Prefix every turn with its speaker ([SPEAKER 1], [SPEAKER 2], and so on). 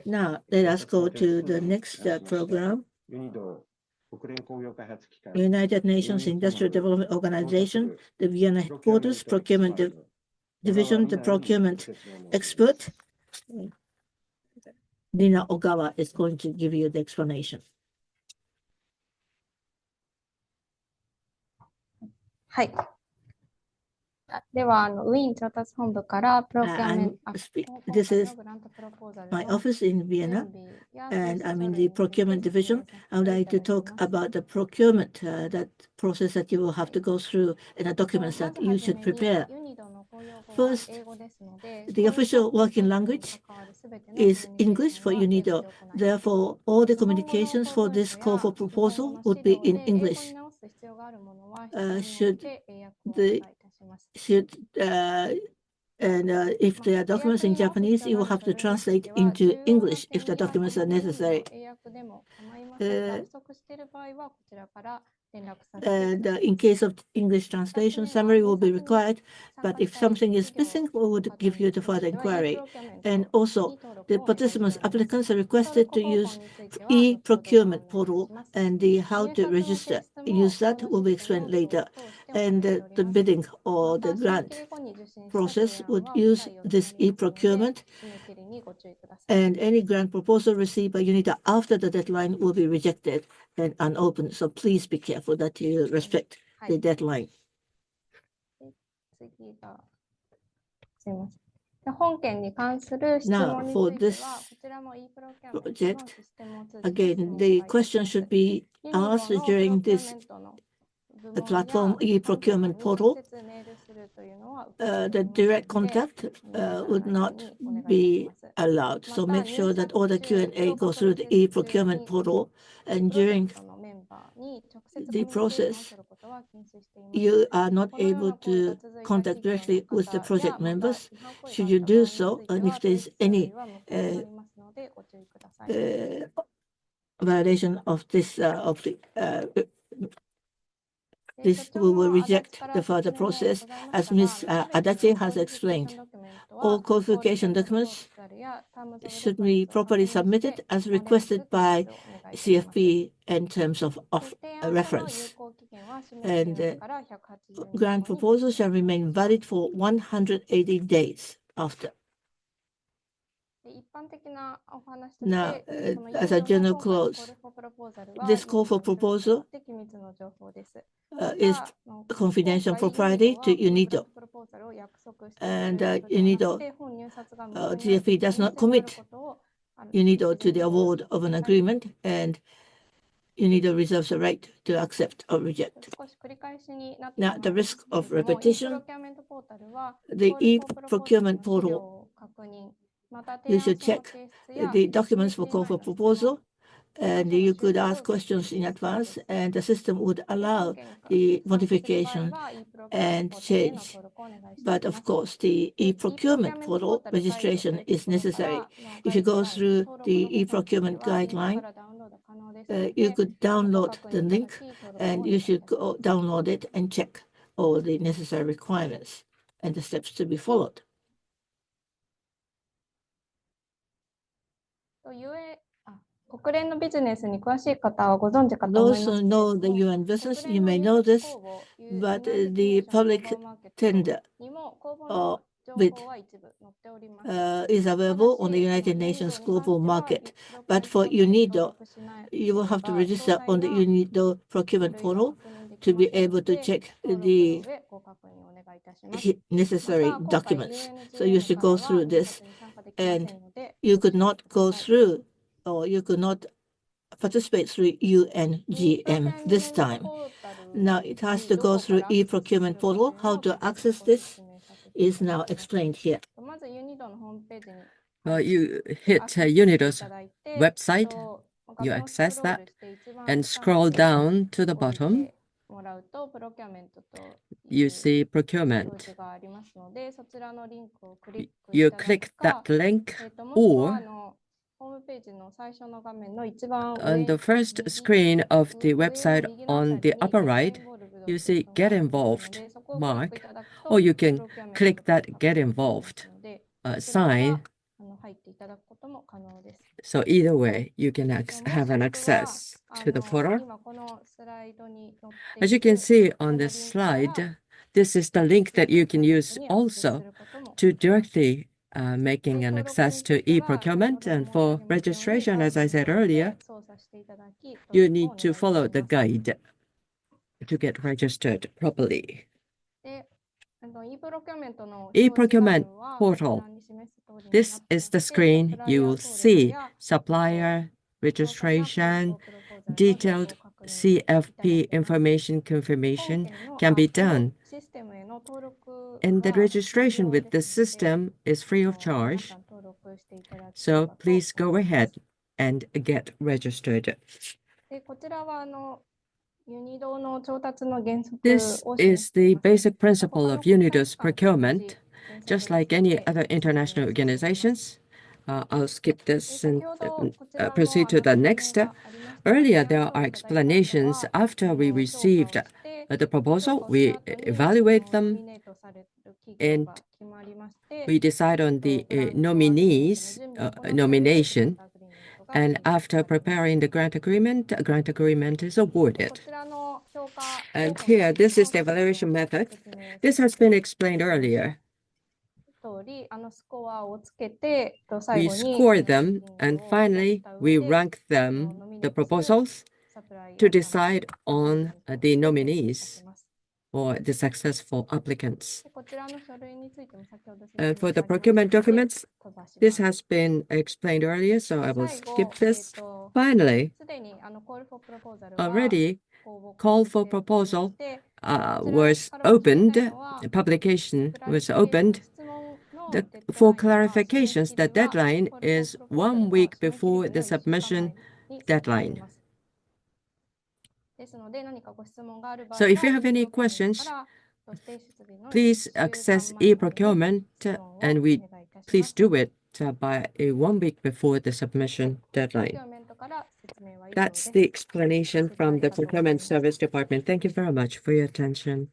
[SPEAKER 1] Now, let us go to the next program. United Nations Industrial Development Organization, the Vienna headquarters, Procurement Division, the procurement expert, Rina Ogawa, is going to give you the explanation.
[SPEAKER 2] Hi. では、ウィーン調達本部からプロキューメント
[SPEAKER 1] This is my office in Vienna, and I'm in the procurement division. I would like to talk about the procurement, that process that you will have to go through, and the documents that you should prepare. First, the official working language is English for UNIDO. Therefore, all the communications for this call for proposal would be in English. If there are documents in Japanese, you will have to translate into English if the documents are necessary. And in case of English translation, summary will be required. But if something is missing, we would give you the further inquiry. And also, the participants, applicants are requested to use eProcurement portal, and how to register. Use that will be explained later. And the bidding or the grant process would use this eProcurement. And any grant proposal received by UNIDO after the deadline will be rejected and unopened. So please be careful that you respect the deadline. Now, for this project, again, the question should be asked during this platform eProcurement portal. The direct contact would not be allowed. So make sure that all the Q&A goes through the eProcurement portal. And during the process, you are not able to contact directly with the project members. Should you do so, and if there's any violation of this, this we will reject the further process, as Ms. Adachi has explained. All qualification documents should be properly submitted as requested by CFP in terms of reference. And grant proposal shall remain valid for 180 days after. Now, as a general clause, this call for proposal is confidential propriety to UNIDO. And UNIDO, GFP does not commit UNIDO to the award of an agreement, and UNIDO reserves the right to accept or reject. Now, the risk of repetition, the eProcurement portal, you should check the documents for call for proposal, and you could ask questions in advance, and the system would allow the modification and change. But of course, the eProcurement portal registration is necessary. If you go through the eProcurement guideline, you could download the link, and you should go download it and check all the necessary requirements and the steps to be followed. Those who know the UN business, you may know this, but the public tender bid is available on the United Nations global market. But for UNIDO, you will have to register on the UNIDO procurement portal to be able to check the necessary documents. So you should go through this, and you could not go through, or you could not participate through UNGM this time. Now it has to go through eProcurement portal. How to access this is now explained here.
[SPEAKER 3] You hit UNIDO's website, you access that, and scroll down to the bottom. You see procurement. You click that link, or on the first screen of the website on the upper right, you see Get Involved mark, or you can click that Get Involved sign
[SPEAKER 2] 入っていただくことも可能です。
[SPEAKER 3] So either way, you can
[SPEAKER 2] もう
[SPEAKER 3] have an
[SPEAKER 2] もしくは
[SPEAKER 3] access to the portal.
[SPEAKER 2] 今このスライドに載ってい
[SPEAKER 3] As you can
[SPEAKER 2] る
[SPEAKER 3] see
[SPEAKER 2] こ
[SPEAKER 3] on
[SPEAKER 2] の
[SPEAKER 3] this
[SPEAKER 2] リンクから
[SPEAKER 3] slide, this is the link that you can use
[SPEAKER 2] にアクセスす
[SPEAKER 3] also
[SPEAKER 2] ることも
[SPEAKER 3] to directly making an
[SPEAKER 2] 登録
[SPEAKER 3] access
[SPEAKER 2] につい
[SPEAKER 3] to
[SPEAKER 2] ては
[SPEAKER 3] eProcurement.
[SPEAKER 2] 先ほ
[SPEAKER 3] And
[SPEAKER 2] ど
[SPEAKER 3] for
[SPEAKER 2] 申し上げましたよう
[SPEAKER 3] registration,
[SPEAKER 2] に
[SPEAKER 3] as I said
[SPEAKER 2] ガイドを見て
[SPEAKER 3] earlier,
[SPEAKER 2] 操作していただき
[SPEAKER 3] you
[SPEAKER 2] 登録を
[SPEAKER 3] need
[SPEAKER 2] お願い
[SPEAKER 3] to
[SPEAKER 2] いたし
[SPEAKER 3] follow the
[SPEAKER 2] ます。
[SPEAKER 3] guide to get registered properly.
[SPEAKER 2] で、eProcurement の
[SPEAKER 3] eProcurement
[SPEAKER 2] は
[SPEAKER 3] portal.
[SPEAKER 2] こちらに示す通りになって
[SPEAKER 3] This
[SPEAKER 2] ま
[SPEAKER 3] is
[SPEAKER 2] し
[SPEAKER 3] the
[SPEAKER 2] て、
[SPEAKER 3] screen
[SPEAKER 2] サプライヤ
[SPEAKER 3] you
[SPEAKER 2] ー
[SPEAKER 3] will
[SPEAKER 2] 登録
[SPEAKER 3] see
[SPEAKER 2] や
[SPEAKER 3] supplier
[SPEAKER 2] 詳細な
[SPEAKER 3] registration,
[SPEAKER 2] コールフォープロポーザルの情報を
[SPEAKER 3] detailed
[SPEAKER 2] 確認いただ
[SPEAKER 3] CFP
[SPEAKER 2] けます。
[SPEAKER 3] information
[SPEAKER 2] 本
[SPEAKER 3] confirmation
[SPEAKER 2] 件の
[SPEAKER 3] can be
[SPEAKER 2] この
[SPEAKER 3] done.
[SPEAKER 2] システムへの登録
[SPEAKER 3] And the
[SPEAKER 2] は無
[SPEAKER 3] registration
[SPEAKER 2] 料
[SPEAKER 3] with
[SPEAKER 2] で
[SPEAKER 3] the
[SPEAKER 2] すので、
[SPEAKER 3] system is free of
[SPEAKER 2] 皆
[SPEAKER 3] charge.
[SPEAKER 2] さん登録していただけれ
[SPEAKER 3] So
[SPEAKER 2] ばと
[SPEAKER 3] please go
[SPEAKER 2] 思いま
[SPEAKER 3] ahead
[SPEAKER 2] す。
[SPEAKER 3] and get registered.
[SPEAKER 2] で、こちらはユニドの調達の原則
[SPEAKER 3] This
[SPEAKER 2] を示
[SPEAKER 3] is
[SPEAKER 2] してい
[SPEAKER 3] the
[SPEAKER 2] ます。
[SPEAKER 3] basic
[SPEAKER 2] 他
[SPEAKER 3] principle
[SPEAKER 2] の
[SPEAKER 3] of
[SPEAKER 2] 国際
[SPEAKER 3] UNIDO's
[SPEAKER 2] 機関と同
[SPEAKER 3] procurement,
[SPEAKER 2] じ原則
[SPEAKER 3] just
[SPEAKER 2] です
[SPEAKER 3] like
[SPEAKER 2] の
[SPEAKER 3] any
[SPEAKER 2] で、
[SPEAKER 3] other
[SPEAKER 2] 説明
[SPEAKER 3] international
[SPEAKER 2] をしていきます。
[SPEAKER 3] organizations. I'll skip
[SPEAKER 2] で、
[SPEAKER 3] this
[SPEAKER 2] 先
[SPEAKER 3] and
[SPEAKER 2] ほどこちらの
[SPEAKER 3] proceed to the
[SPEAKER 2] 説明
[SPEAKER 3] next.
[SPEAKER 2] がありましたが、
[SPEAKER 3] Earlier,
[SPEAKER 2] 提案
[SPEAKER 3] there
[SPEAKER 2] 書を
[SPEAKER 3] are
[SPEAKER 2] いただいた後
[SPEAKER 3] explanations
[SPEAKER 2] は
[SPEAKER 3] after we
[SPEAKER 2] 評価を
[SPEAKER 3] received
[SPEAKER 2] して、
[SPEAKER 3] the
[SPEAKER 2] 評価
[SPEAKER 3] proposal.
[SPEAKER 2] をした
[SPEAKER 3] We
[SPEAKER 2] 後に
[SPEAKER 3] evaluate
[SPEAKER 2] ノ
[SPEAKER 3] them
[SPEAKER 2] ミネートされる企業
[SPEAKER 3] and
[SPEAKER 2] が決まりまして、
[SPEAKER 3] we decide on the
[SPEAKER 2] グラントアグリーメントの
[SPEAKER 3] nominees
[SPEAKER 2] 準備を行った上でグラン
[SPEAKER 3] nomination.
[SPEAKER 2] トアグリーメントが
[SPEAKER 3] And
[SPEAKER 2] 締結
[SPEAKER 3] after
[SPEAKER 2] されます。
[SPEAKER 3] preparing the grant agreement, a grant agreement is
[SPEAKER 2] で、
[SPEAKER 3] awarded.
[SPEAKER 2] こちらの評価
[SPEAKER 3] And
[SPEAKER 2] 方法
[SPEAKER 3] here,
[SPEAKER 2] の
[SPEAKER 3] this is the
[SPEAKER 2] 説明
[SPEAKER 3] evaluation
[SPEAKER 2] を
[SPEAKER 3] method.
[SPEAKER 2] 説明
[SPEAKER 3] This has been explained earlier.
[SPEAKER 2] 通り、スコアをつけて、最
[SPEAKER 3] We
[SPEAKER 2] 後に
[SPEAKER 3] score them, and
[SPEAKER 2] 資金を出し
[SPEAKER 3] finally,
[SPEAKER 2] た
[SPEAKER 3] we
[SPEAKER 2] 上で
[SPEAKER 3] rank them,
[SPEAKER 2] ノミネ
[SPEAKER 3] the
[SPEAKER 2] ートする
[SPEAKER 3] proposals,
[SPEAKER 2] サプライ
[SPEAKER 3] to
[SPEAKER 2] ヤーさん
[SPEAKER 3] decide on
[SPEAKER 2] アプリカント
[SPEAKER 3] the
[SPEAKER 2] を選出
[SPEAKER 3] nominees
[SPEAKER 2] させます。
[SPEAKER 3] or the successful applicants.
[SPEAKER 2] で、こちらの書類についても先ほど説
[SPEAKER 3] And
[SPEAKER 2] 明
[SPEAKER 3] for
[SPEAKER 2] が
[SPEAKER 3] the
[SPEAKER 2] ありました
[SPEAKER 3] procurement
[SPEAKER 2] ので
[SPEAKER 3] documents,
[SPEAKER 2] 飛ばしま
[SPEAKER 3] this
[SPEAKER 2] す。
[SPEAKER 3] has been explained earlier, so I will
[SPEAKER 2] 最
[SPEAKER 3] skip
[SPEAKER 2] 後、
[SPEAKER 3] this. Finally,
[SPEAKER 2] すでにCall for Proposal は
[SPEAKER 3] already,
[SPEAKER 2] 公募
[SPEAKER 3] call
[SPEAKER 2] 開始
[SPEAKER 3] for
[SPEAKER 2] しておりまし
[SPEAKER 3] proposal
[SPEAKER 2] て、
[SPEAKER 3] was
[SPEAKER 2] こちらからお知りしたい
[SPEAKER 3] opened,
[SPEAKER 2] のは、
[SPEAKER 3] publication
[SPEAKER 2] クラリ
[SPEAKER 3] was
[SPEAKER 2] フィケーション
[SPEAKER 3] opened.
[SPEAKER 2] 質問の
[SPEAKER 3] The,
[SPEAKER 2] デッド
[SPEAKER 3] for
[SPEAKER 2] ラインは、締め
[SPEAKER 3] clarifications,
[SPEAKER 2] 切
[SPEAKER 3] the
[SPEAKER 2] りは
[SPEAKER 3] deadline
[SPEAKER 2] Call
[SPEAKER 3] is
[SPEAKER 2] for Proposal
[SPEAKER 3] one
[SPEAKER 2] の
[SPEAKER 3] week
[SPEAKER 2] 締め切り
[SPEAKER 3] before
[SPEAKER 2] 日
[SPEAKER 3] the
[SPEAKER 2] の1週間
[SPEAKER 3] submission
[SPEAKER 2] 前に設定され
[SPEAKER 3] deadline.
[SPEAKER 2] ます。ですので、何かご質問がある場合
[SPEAKER 3] So
[SPEAKER 2] は、
[SPEAKER 3] if you have any
[SPEAKER 2] ユニドプログラム
[SPEAKER 3] questions,
[SPEAKER 2] から提出日の
[SPEAKER 3] please
[SPEAKER 2] 1週間
[SPEAKER 3] access
[SPEAKER 2] 前までに
[SPEAKER 3] eProcurement
[SPEAKER 2] 質問をお
[SPEAKER 3] and
[SPEAKER 2] 願
[SPEAKER 3] we
[SPEAKER 2] いいたしま
[SPEAKER 3] please
[SPEAKER 2] す。
[SPEAKER 3] do it by 1 week before the submission deadline.
[SPEAKER 2] プロキューメントから説明は以上
[SPEAKER 3] That's
[SPEAKER 2] です。
[SPEAKER 3] the explanation from the
[SPEAKER 2] 以上ありがとうござい
[SPEAKER 3] Procurement
[SPEAKER 2] ました。
[SPEAKER 3] Service Department. Thank you very much for your attention.